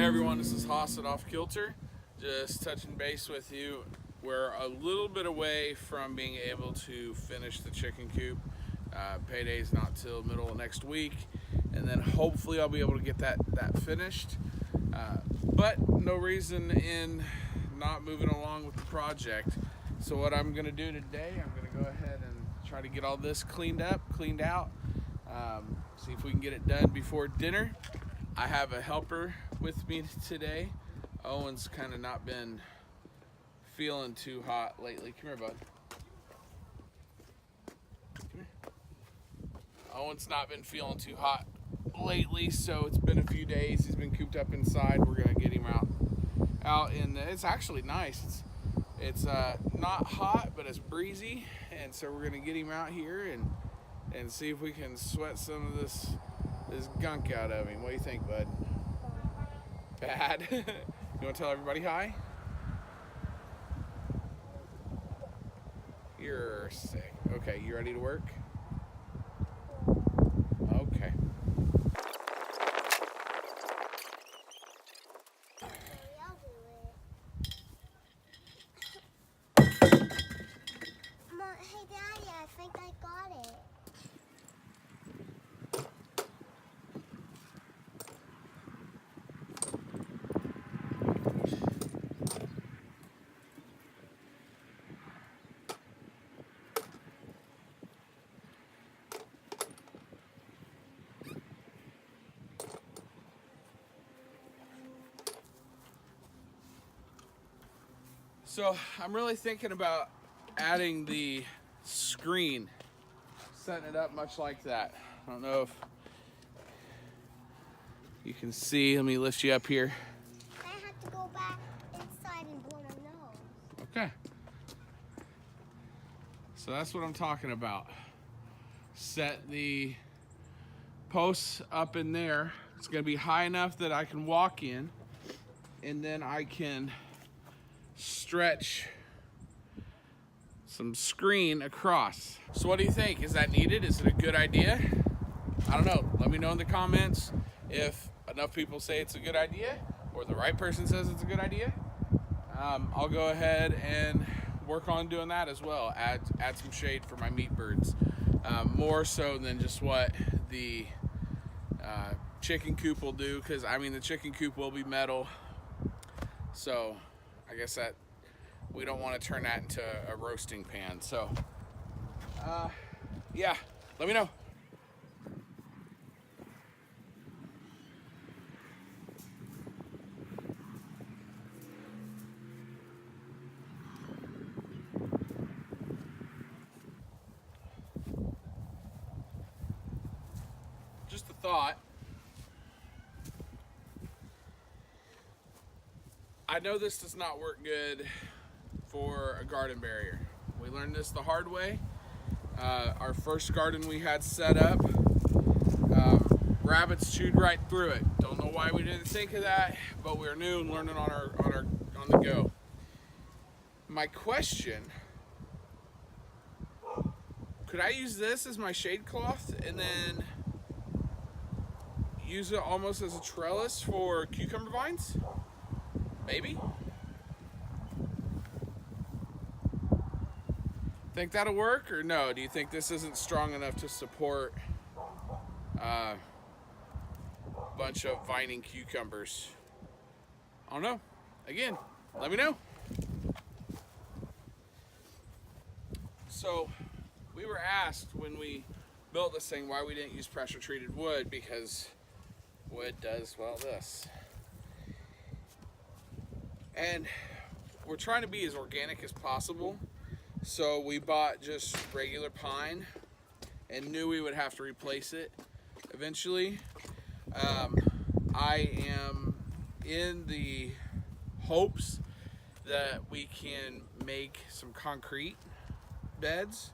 Hey everyone, this is Homestead off Kilter. Just touching base with you. We're a little bit away from being able to finish the chicken coop. Payday's not till middle of next week, and then hopefully I'll be able to get that finished. But no reason in not moving along with the project. So what I'm going to do today, I'm going to go ahead and try to get all this cleaned out. See if we can get it done before dinner. I have a helper with me today. Owen's kind of not been feeling too hot lately. Come here, bud. Come here. Owen's not been feeling too hot lately, so it's been a few days. He's been cooped up inside. We're gonna get him out in it's actually nice. It's not hot, but it's breezy, and so we're gonna get him out here and see if we can sweat some of this gunk out of him. What do you think, bud? Bad? You want to tell everybody hi? You're sick. Okay, you ready to work? Okay. Mom, hey Daddy, I think I got it. So I'm really thinking about adding the screen, setting it up much like that. I don't know if you can see. Let me lift you up here. I have to go back inside and blow my nose. Okay. So that's what I'm talking about. Set the posts up in there. It's gonna be high enough that I can walk in, and then I can stretch some screen across. So what do you think? Is that needed? Is it a good idea? I don't know. Let me know in the comments if enough people say it's a good idea or the right person says it's a good idea. I'll go ahead and work on doing that as well. Add some shade for my meat birds. More so than just what the chicken coop will do, because I mean the chicken coop will be metal. So I guess that we don't want to turn that into a roasting pan. So, yeah, let me know. Just a thought. I know this does not work good for a garden barrier. We learned this the hard way. Our first garden we had set up, rabbits chewed right through it. Don't know why we didn't think of that, but we're new and learning on the go. My question: could I use this as my shade cloth and then use it almost as a trellis for cucumber vines? Maybe. Think that'll work, or no? Do you think this isn't strong enough to support a bunch of vining cucumbers? I don't know. Again, let me know. So we were asked when we built this thing why we didn't use pressure treated wood, because wood does, well, this. And we're trying to be as organic as possible. So we bought just regular pine and knew we would have to replace it eventually. I am in the hopes that we can make some concrete beds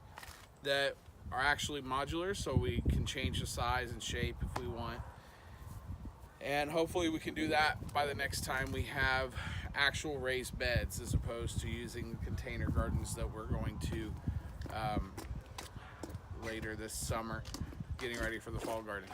that are actually modular, so we can change the size and shape if we want. And hopefully we can do that by the next time we have actual raised beds, as opposed to using container gardens that we're going to later this summer, getting ready for the fall garden.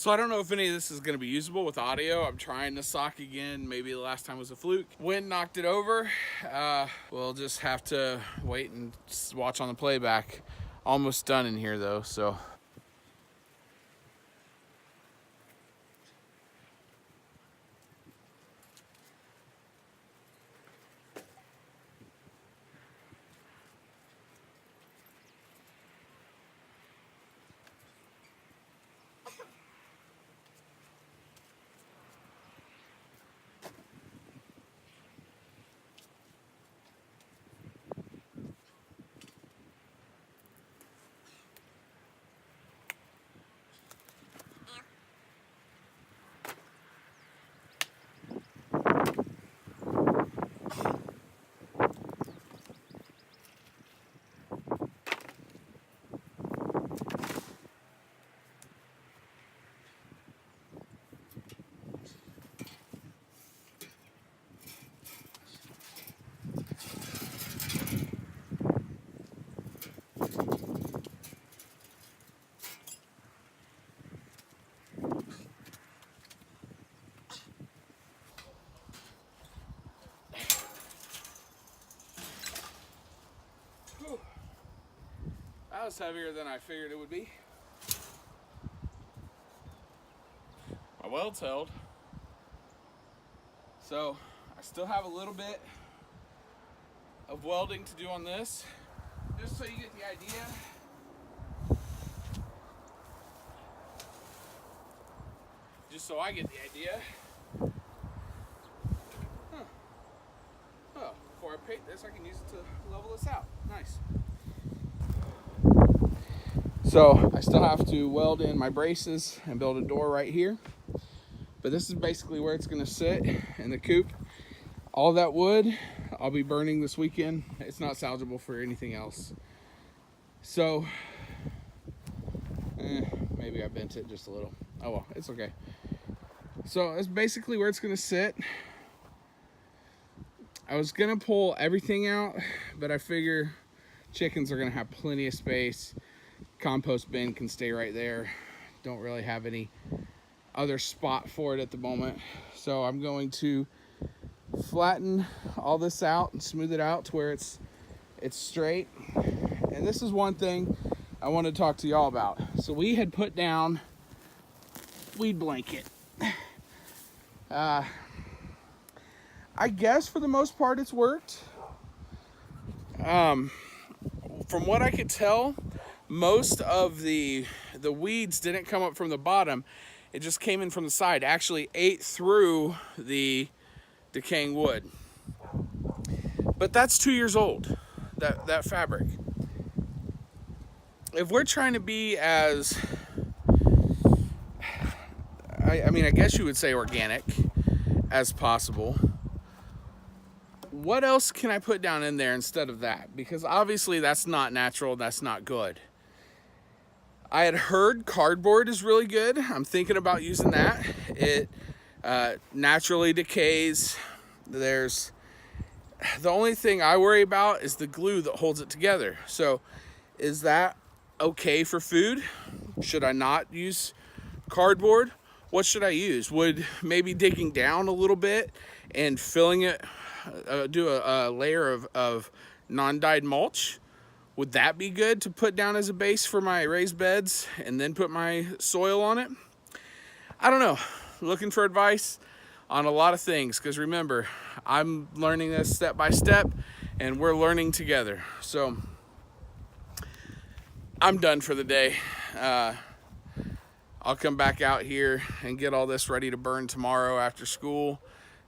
So I don't know if any of this is going to be usable with audio. I'm trying to sock again. Maybe the last time was a fluke. Wind knocked it over. We'll just have to wait and watch on the playback. Almost done in here though, so. That was heavier than I figured it would be. My weld's held. So I still have a little bit of welding to do on this. Just so you get the idea. Just so I get the idea. Oh, before I paint this, I can use it to level this out. Nice. So I still have to weld in my braces and build a door right here. But this is basically where it's going to sit in the coop. All that wood I'll be burning this weekend. It's not salvageable for anything else. So maybe I bent it just a little. Oh well, it's okay. So that's basically where it's going to sit. I was going to pull everything out, but I figure chickens are going to have plenty of space. Compost bin can stay right there. Don't really have any other spot for it at the moment. So I'm going to flatten all this out and smooth it out to where it's straight. And this is one thing I want to talk to y'all about. So we had put down weed blanket. I guess for the most part it's worked. From what I could tell, most of the weeds didn't come up from the bottom. It just came in from the side. Actually ate through the decaying wood. But that's 2 years old, that fabric. If we're trying to be as, I mean, I guess you would say organic as possible, what else can I put down in there instead of that? Because obviously that's not natural, that's not good. I had heard cardboard is really good. I'm thinking about using that. It naturally decays. The only thing I worry about is the glue that holds it together. So is that okay for food? Should I not use cardboard? What should I use? Would maybe digging down a little bit and filling it, do a layer of non-dyed mulch? Would that be good to put down as a base for my raised beds and then put my soil on it? I don't know. Looking for advice on a lot of things, because remember, I'm learning this step by step and we're learning together. So I'm done for the day. I'll come back out here and get all this ready to burn tomorrow after school.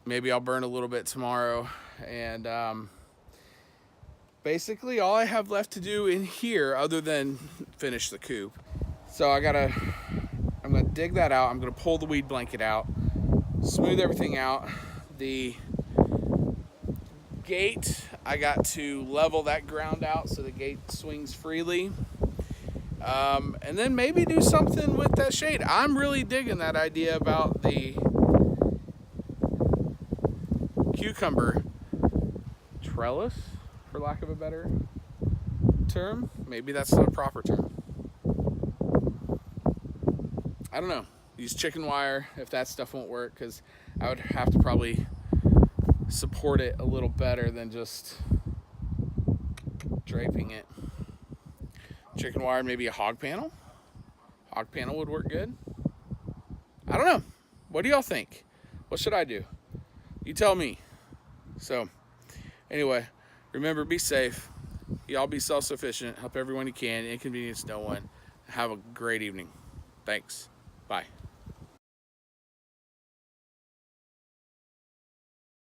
Maybe I'll burn a little bit tomorrow. And basically all I have left to do in here other than finish the coop. So I'm gonna dig that out. I'm gonna pull the weed blanket out, smooth everything out. The gate, I got to level that ground out so the gate swings freely. And then maybe do something with that shade. I'm really digging that idea about the cucumber trellis, for lack of a better term. Maybe that's the proper term. I don't know. use chicken wire if that stuff won't work, because I would have to probably support it a little better than just draping it. Chicken wire, maybe a hog panel. Hog panel would work good. I don't know. What do y'all think? What should I do? You tell me. So anyway, remember, be safe. Y'all be self-sufficient. Help everyone you can. Inconvenience no one. Have a great evening. Thanks. Bye.